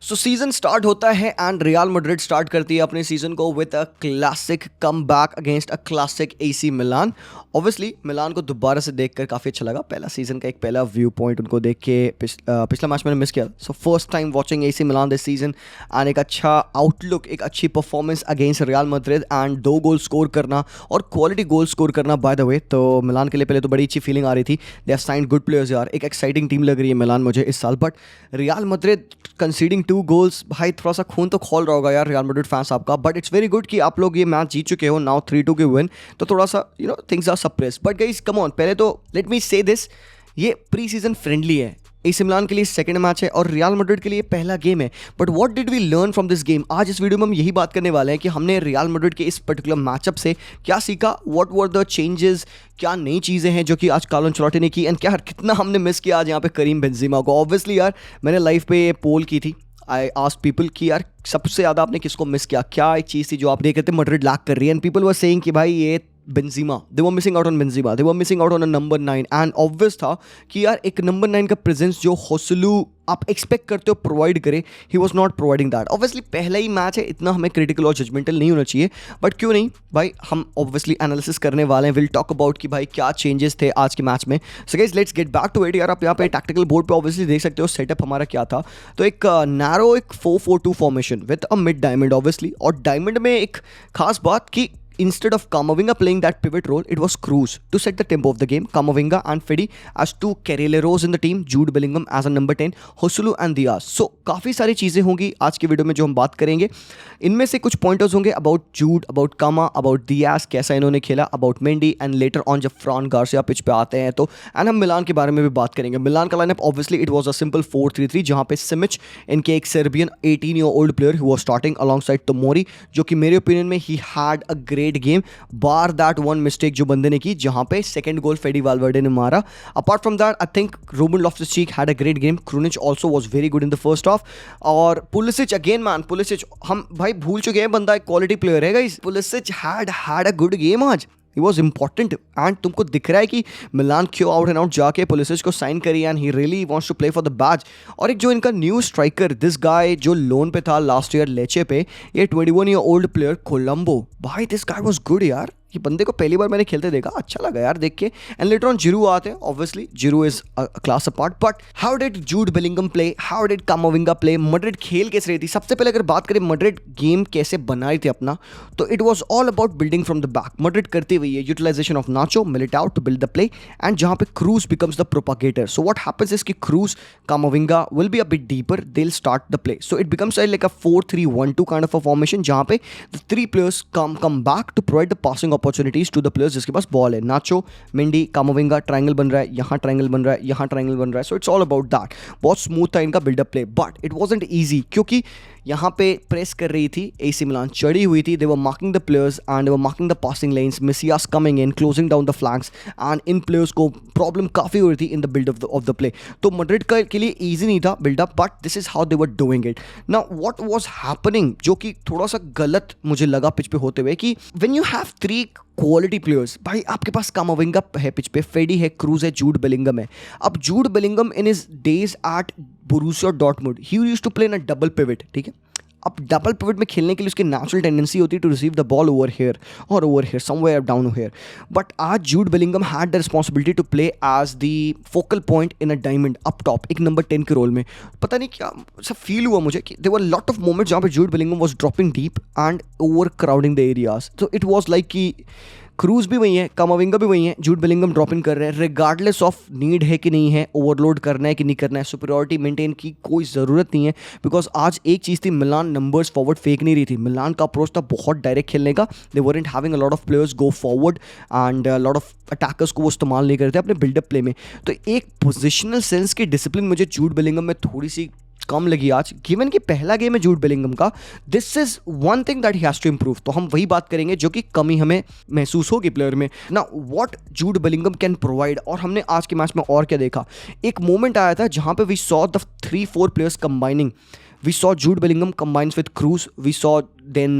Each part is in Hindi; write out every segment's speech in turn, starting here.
सो सीजन स्टार्ट होता है एंड रियल मैड्रिड स्टार्ट करती है अपने सीजन को with a classic comeback against a classic AC Milan. Obviously Milan को दोबारा से देखकर काफ़ी अच्छा लगा। पहला सीजन का एक पहला व्यू पॉइंट उनको देख के पिछला मैच मैंने मिस किया। So first time watching AC Milan this season and एक अच्छा आउटलुक, एक अच्छी performance against Real Madrid and 2 goal score करना और क्वालिटी गोल स्कोर करना बाय द वे। तो मिलान के लिए पहले तो बड़ी अच्छी फीलिंग आ रही थी। They have signed good players यार, एक एक्साइटिंग टीम लग रही है मिलान मुझे इस साल। But real Madrid conceding 2 goals, भाई थोड़ा सा खून तो खोल रहा होगा यार रियल मैड्रिड फैंस आपका। बट इट्स वेरी गुड कि आप लोग ये मैच जीत चुके हो नाउ 3-2 के विन। तो थोड़ा सा things are suppress. But guys come on, पहले तो लेट मी से दिस, ये प्री सीजन फ्रेंडली है। एसी मिलान के लिए सेकंड मैच है और रियल मैड्रिड के लिए पहला गेम है। But what did we learn from this game? आज इस वीडियो में हम यही बात करने वाले हैं कि हमने रियल मैड्रिड के इस पर्टिकुलर मैचअप से क्या सीखा, व्हाट वर द चेंजेस, क्या नई चीज़ें हैं जो कि आज कार्लो अंचेलोटी ने की, एंड क्या कितना हमने मिस किया आज यहाँ पे करीम बेंजेमा को। ऑब्वियसली यार मैंने लाइव पे पोल की थी, आई आस्क्ड पीपल कि यार सबसे ज़्यादा आपने किसको मिस किया, क्या एक चीज़ थी जो आप देख रहे थे मैड्रिड लैक कर रही है। एंड पीपल वर सेइंग कि भाई ये Benzema, they were missing out on Benzema, they were missing out on a number 9। And obvious था कि यार एक नंबर 9 का प्रेजेंस जो होसलू आप एक्सपेक्ट करते हो प्रोवाइड करे, he was not providing that. Obviously पहला ही मैच है, इतना हमें क्रिटिकल और जजमेंटल नहीं होना चाहिए। बट क्यों नहीं भाई, हम ऑब्वियसली एनालिसिस करने वाले हैं। विल टॉक अबाउट कि भाई क्या चेंजेस थे आज के मैच में। So guys let's get back to it. यार आप यहाँ पे टैक्टिकल बोर्ड पे ऑब्वियसली देख सकते हो सेटअप हमारा क्या था। तो एक नैरो, एक 4-4-2 formation with a mid diamond obviously. और डायमंड में एक खास बात कि instead of Camavinga playing that pivot role, it was Cruz to set the tempo of the game. Camavinga and Fede as 2 carrileros in the team, Jude Bellingham as a number 10, Joselu and Diaz. So काफ़ी सारी चीज़ें होंगी आज के वीडियो में जो हम बात करेंगे। इनमें से कुछ पॉइंटर्स होंगे about जूड, about comma, about Diya's, कैसा इन्होंने खेला, about Mendy, and later on जब फ्रॉन गार्सिया पिच पे आते हैं तो एंड हम मिलान के बारे में भी बात करेंगे। मिलान का lineup obviously it was a simple 4-3-3 जहाँ पे सिमिच, इनके एक Serbian 18 year old player who was starting alongside Tomori, जो कि मेरे ओपिनियन में he had a great game bar that one mistake जो बंदे ने की जहां पे सेकंड गोल फेडी वाल्वर्डे ने मारा। Apart from that I think Ruben Loftus-Cheek had a great game. Krunic also was very good in the first half. और पुलिसिच अगेन मैन, पुलिसिच हम भाई भूल चुके हैं, बंदा एक क्वालिटी प्लेयर है guys. Pulisic had a good game आज, ही वॉज इंपॉर्टेंट। एंड तुमको दिख रहा है कि मिलान क्यों आउट एंड आउट जाके पुलिस को साइन करी and he really wants to play for the badge. और एक जो इनका न्यू स्ट्राइकर, दिस गाय जो लोन पे था लास्ट ईयर लेचे पे, ये 21 ईयर ओल्ड प्लेयर कोलंबो, भाई दिस गाय वाज गुड यार। ये बंदे को पहली बार मैंने खेलते देखा, अच्छा लगा यार देख के। एंड लेटर ऑन जिरू आते हैं, obviously Giroud is a class apart. But how did Jude Bellingham play, how did Camavinga play, Madrid खेल कैसे रही थी? सबसे पहले अगर बात करें मैड्रिड गेम कैसे बना रही थी अपना, तो it was all about building from the back. Madrid करती हुई है utilisation of Nacho, Militao to build the play, and जहां पे Kroos becomes the propagator. So what happens is कि Kroos, Camavinga will be a bit deeper, they will start the play. So it becomes like a 4-3-1-2 kind of a formation जहां पे the 3 players come back to provide the passing opportunities to the players जिसके पास बॉल है। नाचो, मेंडी, कामाविंगा, ट्रायंगल बन रहा है, यहाँ ट्रायंगल बन रहा है, यहाँ ट्रायंगल बन रहा है। So it's all about that. बहुत स्मूथ था इनका buildup play, but it wasn't easy क्योंकि यहाँ पे प्रेस कर रही थी एसी मिलान, चढ़ी हुई थी। They were marking the players and they were marking the passing lanes, Messias coming in, closing down the flanks, and इन प्लेयर्स को प्रॉब्लम काफ़ी हो रही थी in the build of the play. तो मैड्रिड के लिए ईजी नहीं था buildup, but this is how they were doing it. Now what was happening, जो कि थोड़ा सा गलत मुझे लगा पिच पे होते हुए, कि when you have 3 quality players, भाई आपके पास कामाविंगा है पिच पे, फेडी है, क्रूज है, जूड बेलिंगम है। अब Jude Bellingham in his days at Borussia Dortmund he used to play in a double pivot, ठीक है। अब डबल पिवट में खेलने के लिए उसकी नेचुरल टेंडेंसी होती है to receive the ball over here और over here, somewhere down here. But आज Jude Bellingham had the responsibility to play as the focal point in a diamond up top, एक नंबर 10 के रोल में। पता नहीं क्या सब फील हुआ मुझे कि there were lot of moments जहाँ पे Jude Bellingham was dropping deep and over crowding the areas. तो इट वाज लाइक कि क्रूज भी वही है, कामाविंगा भी वही है, जूड बेलिंगम ड्रॉप इन कर रहे हैं, रिगार्डलेस ऑफ नीड है कि नहीं है, ओवरलोड करना है कि नहीं करना है, सुपीरियरिटी मेंटेन की कोई ज़रूरत नहीं है। बिकॉज आज एक चीज़ थी, मिलान नंबर्स फॉरवर्ड फेंक नहीं रही थी। मिलान का अप्रोच था बहुत डायरेक्ट खेलने का। They weren't having a lot of players go forward and lot of attackers को वो इस्तेमाल नहीं करते अपने बिल्डअप प्ले में। तो एक पोजिशनल सेंस की डिसिप्लिन मुझे जूड बेलिंगम में थोड़ी सी कम लगी आज, गिवन कि पहला गेम है जूड बेलिंगम का। This is one thing that he has to improve. तो हम वही बात करेंगे जो कि कमी हमें महसूस होगी प्लेयर में ना, what Jude Bellingham can provide. और हमने आज के मैच में और क्या देखा, एक मोमेंट आया था जहां पे we saw the 3-4 players combining. We saw Jude Bellingham combines with Cruz. We saw then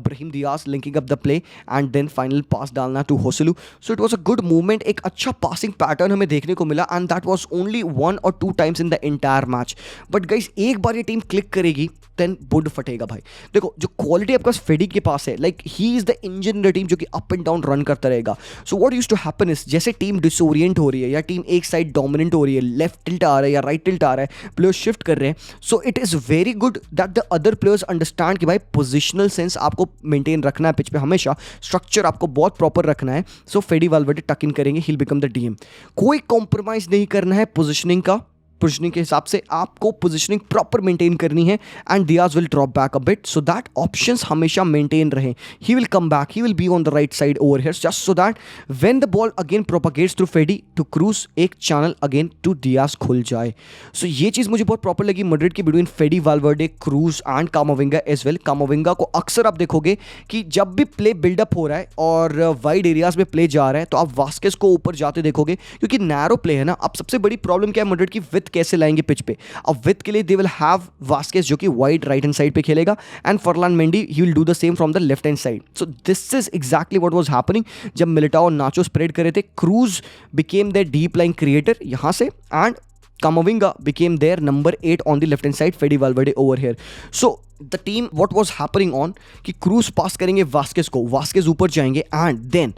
Brahim Diaz linking up the play and then final pass डालना to Joselu. So it was a good movement, एक अच्छा passing pattern हमें देखने को मिला and that was only 1 or 2 times in the entire match. But guys, एक बार ये टीम क्लिक करेगी देन बुड फटेगा भाई. देखो जो क्वालिटी आपका फेडी के पास है, like he is the engine in the team जो कि अप एंड डाउन रन करता रहेगा. So what used to happen is जैसे टीम डिसोरिएंट हो रही है या टीम एक साइड डोमिनेंट हो रही है, लेफ्ट टिल्ट आ रहा है या राइट टिल्ट आ रहा है, प्लेयर्स शिफ्ट कर रहे हैं. So it is very good that the other players understand कि भाई पोजिशनल सेंस आपको मेंटेन रखना है पिच पे, हमेशा स्ट्रक्चर आपको बहुत प्रॉपर रखना है. सो फेडी वाल्वर्डे टक इन करेंगे, he will become the DM. कोई कॉम्प्रोमाइज नहीं करना है पोजिशनिंग का. पोजिशनिंग के हिसाब से आपको पोजिशनिंग प्रॉपर मेंटेन करनी है and Diaz will drop back a bit so that options हमेशा मेंटेन रहें. He will come back, he will be on the right side over here just so that when the ball again propagates through Fede to Kroos, एक चैनल अगेन टू दियाज खुल जाए. सो ये चीज़ मुझे बहुत प्रॉपर लगी मैड्रिड की between Fede Valverde, Kroos and Camavinga as well. Camavinga को अक्सर आप देखोगे कि जब भी प्ले बिल्डअप हो रहा है और वाइड एरियाज में प्ले जा रहा है तो आप वास्केस को ऊपर जाते देखोगे, क्योंकि नैरो प्ले है ना. अब सबसे बड़ी प्रॉब्लम क्या है मैड्रिड की, विथ कैसे लाएंगे पिच पे. अब विथ के लिए दे विल हैव वास्केस जो कि वाइड राइट हैंड साइड पे खेलेगा and Ferland Mendy he will do the same from the left hand side. So this is exactly what was happening जब मिलिटाओ और नाचो स्प्रेड कर रहे थे. Kroos became their deep line creator यहां से and Kamavinga became their number 8 on the left hand side, Fede Valverde over here. So the team, what was happening on कि क्रूज पास करेंगे वास्केस को, वास्केस ऊपर जाएंगे and then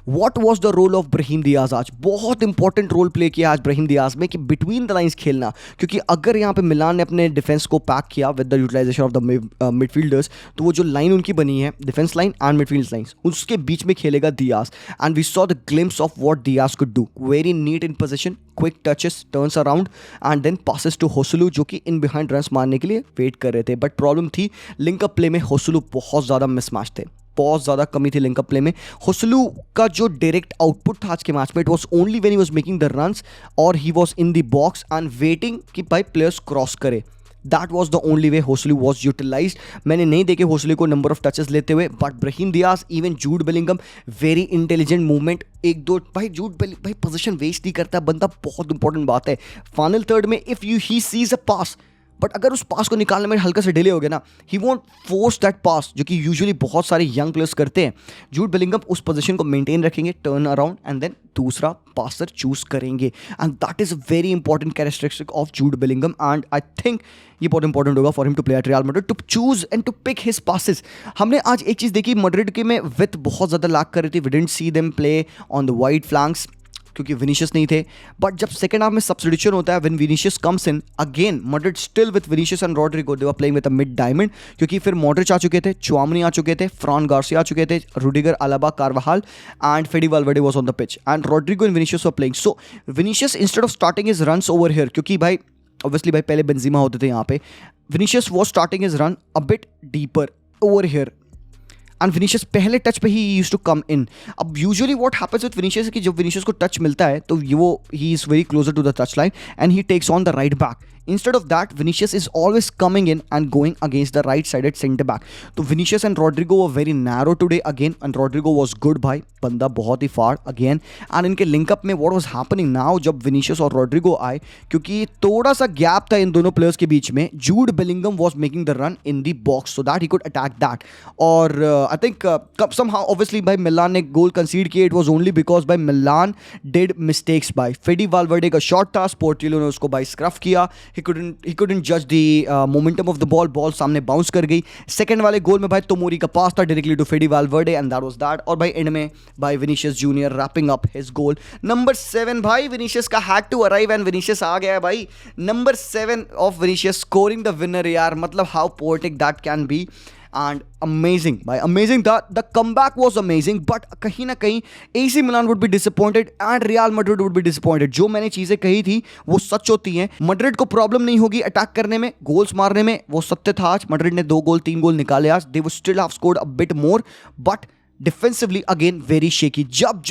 what was the role of Brahim Diaz. आज बहुत इंपॉर्टेंट रोल प्ले किया आज ब्राहिम दियाज में कि बिटवीन द लाइंस खेलना, क्योंकि अगर यहाँ पे मिलान ने अपने डिफेंस को पैक किया with the utilisation of the midfielders, तो वो जो लाइन उनकी बनी है defence line and midfield line, उसके बीच में खेलेगा Diaz and we saw the glimpse of what Diaz could do. Very neat in position, quick touches, turns around and then passes to Joselu जो कि इन बिहाइंड रन्स मारने के लिए वेट कर रहे थे. बट प्रॉब्लम थी लिंकअप प्ले में होसलू बहुत ज़्यादा मिसमैच थे, बहुत ज़्यादा कमी थी लिंकअप प्ले में. होसलू का जो डायरेक्ट आउटपुट था आज के मैच में, it was only when he was making the runs और he was in the box and waiting कि भाई प्लेयर्स क्रॉस करे. That was the only way Joselu was utilised. मैंने नहीं देखे होसलू को नंबर ऑफ टचेस लेते हुए, but Brahim Diaz, even Jude Bellingham, very intelligent movement. एक दो भाई जूड भाई पोजीशन वेस्ट नहीं करता बंदा, बहुत इंपॉर्टेंट बात है. फाइनल थर्ड में if you he sees a pass, but अगर उस पास को निकालने में हल्का सा डिले हो गया ना, he won't force that pass जो कि यूजुअली बहुत सारे यंग प्लेयर्स करते हैं. जूड बेलिंगम उस पोजीशन को मेंटेन रखेंगे, टर्न अराउंड एंड देन दूसरा पासर चूज करेंगे and that is a very important characteristic of Jude Bellingham and I think ये बहुत इंपॉर्टेंट होगा for him to play at Real Madrid to choose and to pick his passes. हमने आज एक चीज़ देखी, मैड्रिड के में विथ बहुत ज़्यादा लैक कर रही थी. We didn't see them play on the wide flanks क्योंकि विनीशियस नहीं थे. बट जब सेकंड हाफ में सब्स्टिट्यूशन होता है, when Vinicius comes in again, Madrid still with Vinicius and Rodrygo, they were playing with a mid diamond, क्योंकि फिर मॉड्रिच आ चुके थे, चुआमनी आ चुके थे, फ्रॉन गार्सिया आ चुके थे, Rudiger, Alaba, Carvajal and Fede Valverde was on the pitch and Rodrygo and Vinicius were playing. So Vinicius instead of starting his runs over here, क्योंकि भाई ऑब्वियसली भाई पहले बेंजिमा होते थे यहाँ पे, Vinicius was starting his run a bit deeper over here and Vinicius पहले टच पे ही यूज्ड टू कम इन. अब usually what happens with Vinicius कि जब विनीशियस को टच मिलता है तो वो he is very closer to the touch line and he takes on the right back. Instead of that, Vinicius is always coming in and going against the right-sided centre back. तो Vinicius and Rodrigo were very narrow today again, and Rodrigo was good भाई, बंदा बहुत ही far again. And इनके लिंकअप में what was happening now जब Vinicius और Rodrigo आए, क्योंकि थोड़ा सा गैप था इन दोनों प्लेयर्स के बीच में, Jude Bellingham was making the run in the box so that he could attack that. और I think somehow obviously भाई मिलान ने गोल कंसीड किया, it was only because भाई मिलान did mistakes भाई. फेडी वाल्वर्डे का शॉट था, स्पोर्टिलो ने उसको भाई स्क्रफ किया, he couldn't judge the momentum of the ball सामने बाउंस कर गई. सेकंड वाले गोल में भाई तोमोरी का पास था directly to Fede Valverde and that was that. और भाई एंड में भाई Vinicius Junior wrapping up his goal. Number 7 भाई विनीशियस का had to arrive and Vinicius आ गया है भाई. Number 7 of Vinicius scoring the winner यार, मतलब how poetic that can be and amazing भाई, अमेजिंग था. The comeback was amazing, but कहीं ना कहीं AC Milan would be disappointed and real Madrid would be disappointed. जो मैंने चीज़ें कही थी वो सच होती हैं. मैड्रिड को प्रॉब्लम नहीं होगी अटैक करने में, गोल्स मारने में, वो सत्य था. आज मैड्रिड ने 2 गोल 3 गोल निकाले आज. They would still have scored a bit more, but defensively again very shaky. जब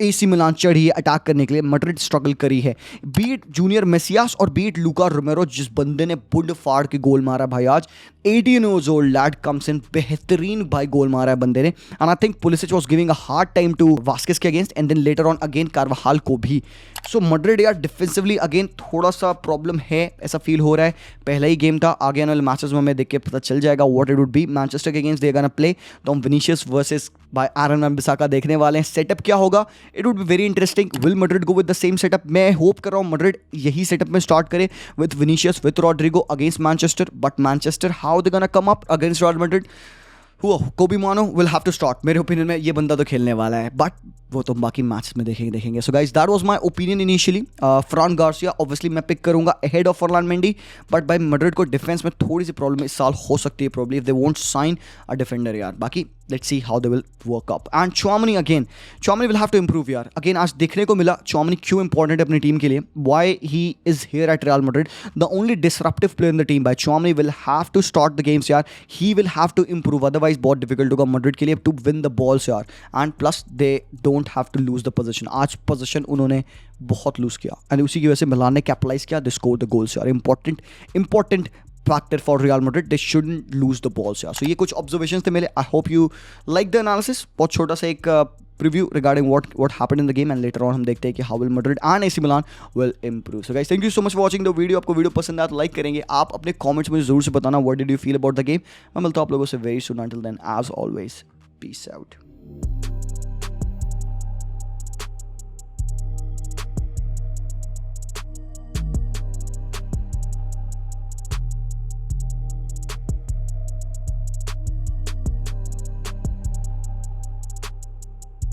एसी मिलान चढ़ी है अटैक करने के लिए, मैड्रिड स्ट्रगल करी है। बीट जूनियर मेसियास और बीट लूका रोमेरो, जिस बंदे ने बुंड फाड़ के गोल मारा भाई आज, 18 years old lad comes in, बेहतरीन भाई गोल मारा है बंदे ने। And I think Pulisic was giving a hard time to Vazquez के against and then later on again Carvajal को भी। सो मैड्रिड यार डिफेंसिवली अगेन थोड़ा सा प्रॉब्लम है, ऐसा फील हो रहा है। पहला ही गेम था, आगे आने वाले मैचेस में हमें देख के पता चल जाएगा what it would be. Manchester के अगेंस्ट दे गोना प्ले, तो हम Vinicius versus by Aaron Wan-Bissaka देखने वाले हैं। सेटअप क्या होगा, it would be very interesting. Will Madrid go with the same setup? मैं होप कर रहा हूँ मैड्रिड यही सेटअप में स्टार्ट करे with Vinicius with Rodrygo against Manchester. But Manchester how they gonna come up against Real Madrid? Kobbie Mainoo will have to start. मेरे ओपिनियन में ये बंदा तो खेलने वाला है, बट वो तो बाकी मैच में देखेंगे। So guys that was my opinion initially. Fran Garcia obviously मैं पिक करूंगा ahead of Ferland Mendy, but भाई मैड्रिड को डिफेंस में थोड़ी सी प्रॉब्लम इस साल हो सकती है probably if they won't sign a defender यार। बाकी let's see how they will work up. And Chouameni again, Chouameni will have to improve यार। अगेन आज देखने को मिला चौमनी क्यों इंपॉर्टेंट है अपनी टीम के लिए, why he is here at Real Madrid, the only disruptive player in the team. By Chouameni will have to start the games यार, he will have to improve, otherwise बहुत डिफिकल्ट होगा मैड्रिड के लिए टू विन द बॉल्स यार। And plus they don't have to lose the position. आज पोजीशन उन्होंने बहुत लूज किया एंड उसी की वजह से मिलान ने कैपिटलाइज किया, दे स्कोर द गोल्स यार। Important factor for Real Madrid, they shouldn't lose the balls यार। So ये कुछ observations थे मेरे। I hope you like the analysis। बहुत छोटा सा एक preview regarding what happened in the game and later on हम देखते हैं कि how will Madrid and AC Milan will improve। So guys thank you so much for watching the video। आपको वीडियो पसंद आया तो लाइक करेंगे। आप अपने कमेंट्स मुझे जरूर से बताना what did you feel about the game। मैं मिलता हूँ आप लोगों से very soon। Until then as always peace out।